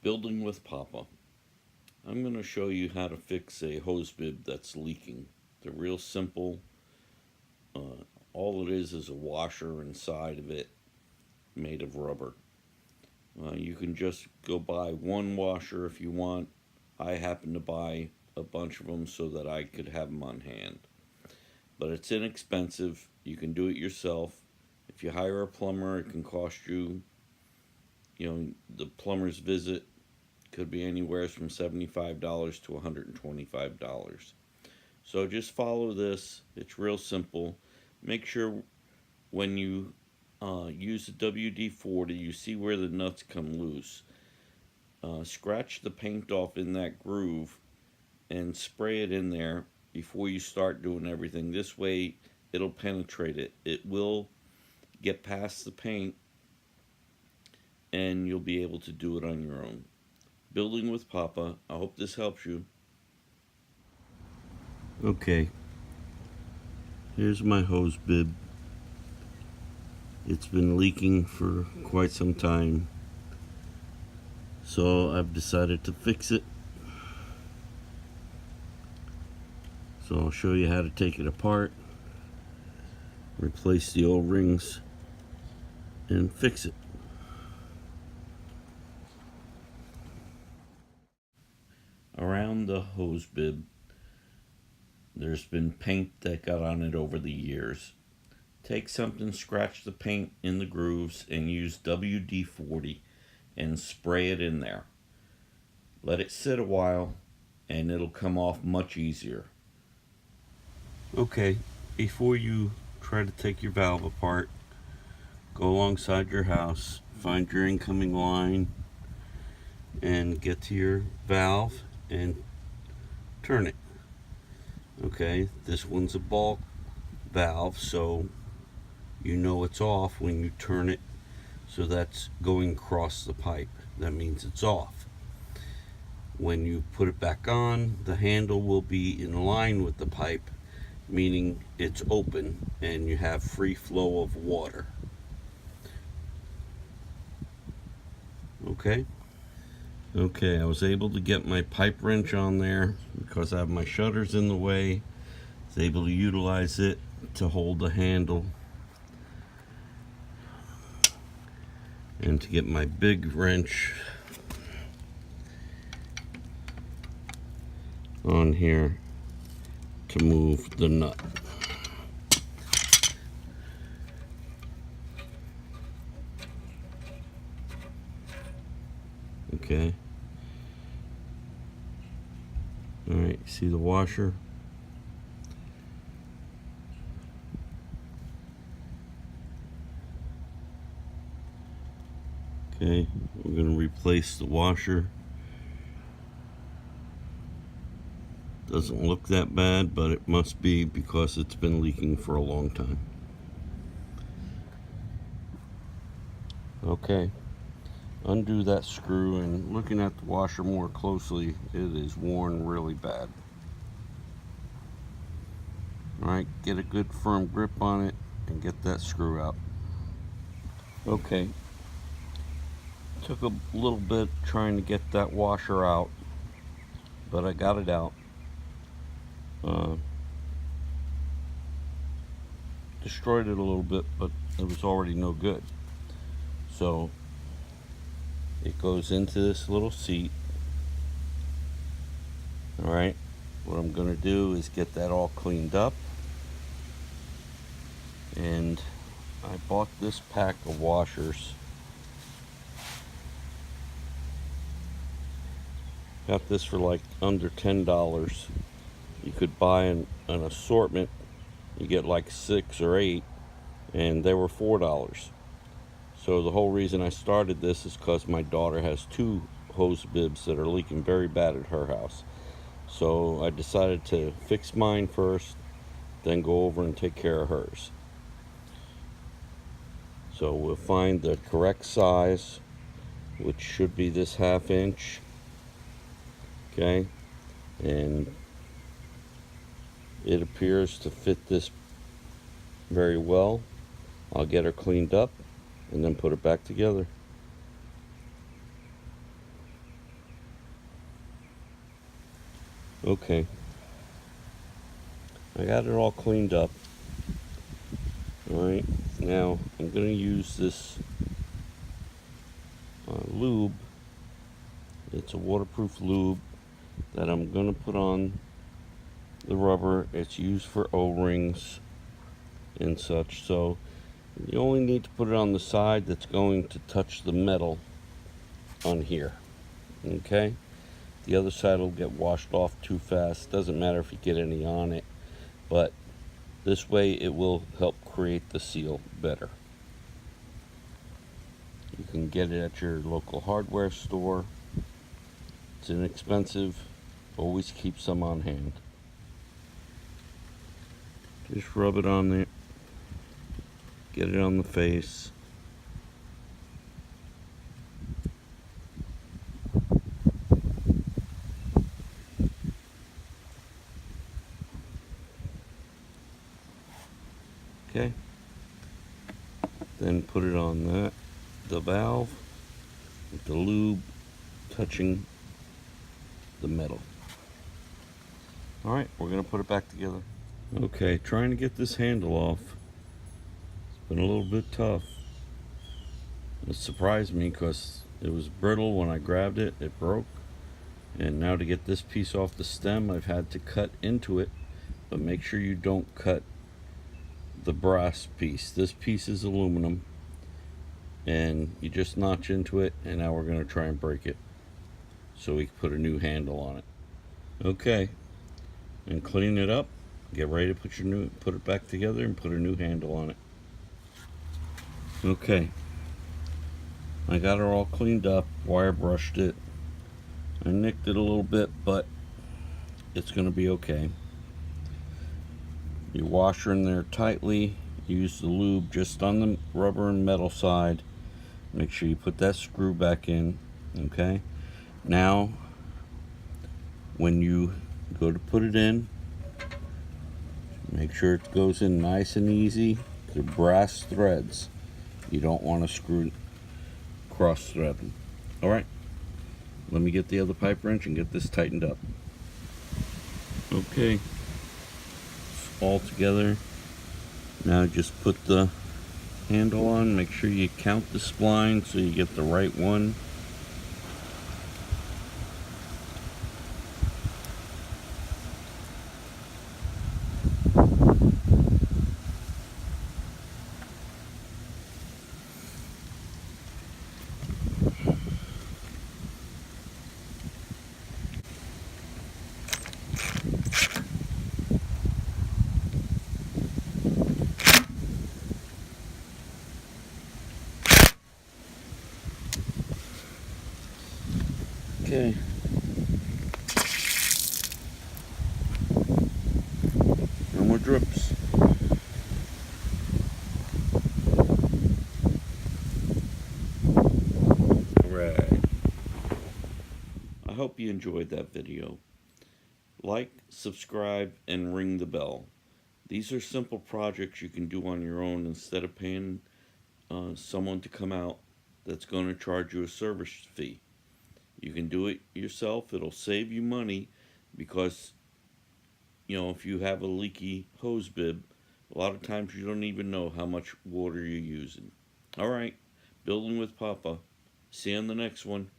Building with Papa. I'm going to show you how to fix a hose bib that's leaking. They're real simple. All it is a washer inside of it made of rubber. You can just go buy one washer if you want. I happen to buy a bunch of them so that I could have them on hand. But it's inexpensive. You can do it yourself. If you hire a plumber, it can cost you, the plumber's visit could be anywhere from $75 to $125. So just follow this. It's real simple. Make sure when you use the WD-40, you see where the nuts come loose. Scratch the paint off in that groove and spray it in there before you start doing everything. This way it'll penetrate it. It will get past the paint and you'll be able to do it on your own. Building with Papa. I hope this helps you. Okay, here's my hose bib. It's been leaking for quite some time, so I've decided to fix it. So I'll show you how to take it apart, replace the O-rings, and fix it. Around the hose bib, there's been paint that got on it over the years. Take something, scratch the paint in the grooves, and use WD-40 and spray it in there. Let it sit a while and it'll come off much easier. Okay, before you try to take your valve apart, go alongside your house, find your incoming line, and get to your valve and turn it. Okay, this one's a bulk valve, so you know it's off when you turn it. So that's going across the pipe. That means it's off. When you put it back on, the handle will be in line with the pipe, meaning it's open and you have free flow of water. Okay? Okay, I was able to get my pipe wrench on there because I have my shutters in the way. I was able to utilize it to hold the handle and to get my big wrench on here to move the nut. Okay. All right, see the washer? Okay, we're going to replace the washer. Doesn't look that bad, but it must be because it's been leaking for a long time. Okay, undo that screw, and looking at the washer more closely, it is worn really bad. Alright, get a good firm grip on it and get that screw out. Okay, took a little bit trying to get that washer out, but I got it out. Destroyed it a little bit, but it was already no good. So it goes into this little seat. Alright, what I'm going to do is get that all cleaned up. And I bought this pack of washers. Got this for like under $10. You could buy an assortment. You get like 6 or 8, and they were $4. So the whole reason I started this is because my daughter has 2 hose bibs that are leaking very bad at her house. So I decided to fix mine first, then go over and take care of hers. So we'll find the correct size, which should be this 1/2 inch. Okay, and it appears to fit this very well. I'll get her cleaned up and then put it back together. Okay, I got it all cleaned up. Alright, now I'm going to use this lube. It's a waterproof lube that I'm going to put on the rubber. It's used for O-rings and such, so you only need to put it on the side that's going to touch the metal on here. Okay, the other side will get washed off too fast. Doesn't matter if you get any on it, but this way it will help create the seal better. You can get it at your local hardware store. It's inexpensive. Always keep some on hand. Just rub it on there. Get it on the face. Okay. Then put it on the valve with the lube touching the metal. Alright, we're going to put it back together. Okay, trying to get this handle off. It's been a little bit tough. It surprised me because it was brittle when I grabbed it. It broke. And now to get this piece off the stem, I've had to cut into it. But make sure you don't cut the brass piece. This piece is aluminum. And you just notch into it, and now we're going to try and break it so we can put a new handle on it. Okay, and clean it up. Get ready to put it back together and put a new handle on it. Okay, I got it all cleaned up, wire brushed it. I nicked it a little bit, but it's going to be okay. Your washer in there tightly. Use the lube just on the rubber and metal side. Make sure you put that screw back in. Okay, now when you go to put it in, make sure it goes in nice and easy. The brass threads, you don't want to screw cross thread them. Alright, let me get the other pipe wrench and get this tightened up. Okay, it's all together. Now just put the handle on. Make sure you count the spline so you get the right one. Okay. No more drips. Alright. I hope you enjoyed that video. Like, subscribe, and ring the bell. These are simple projects you can do on your own instead of paying someone to come out that's going to charge you a service fee. You can do it yourself. It'll save you money because, you know, if you have a leaky hose bib, a lot of times you don't even know how much water you're using. Alright, Building with Papa. See you on the next one.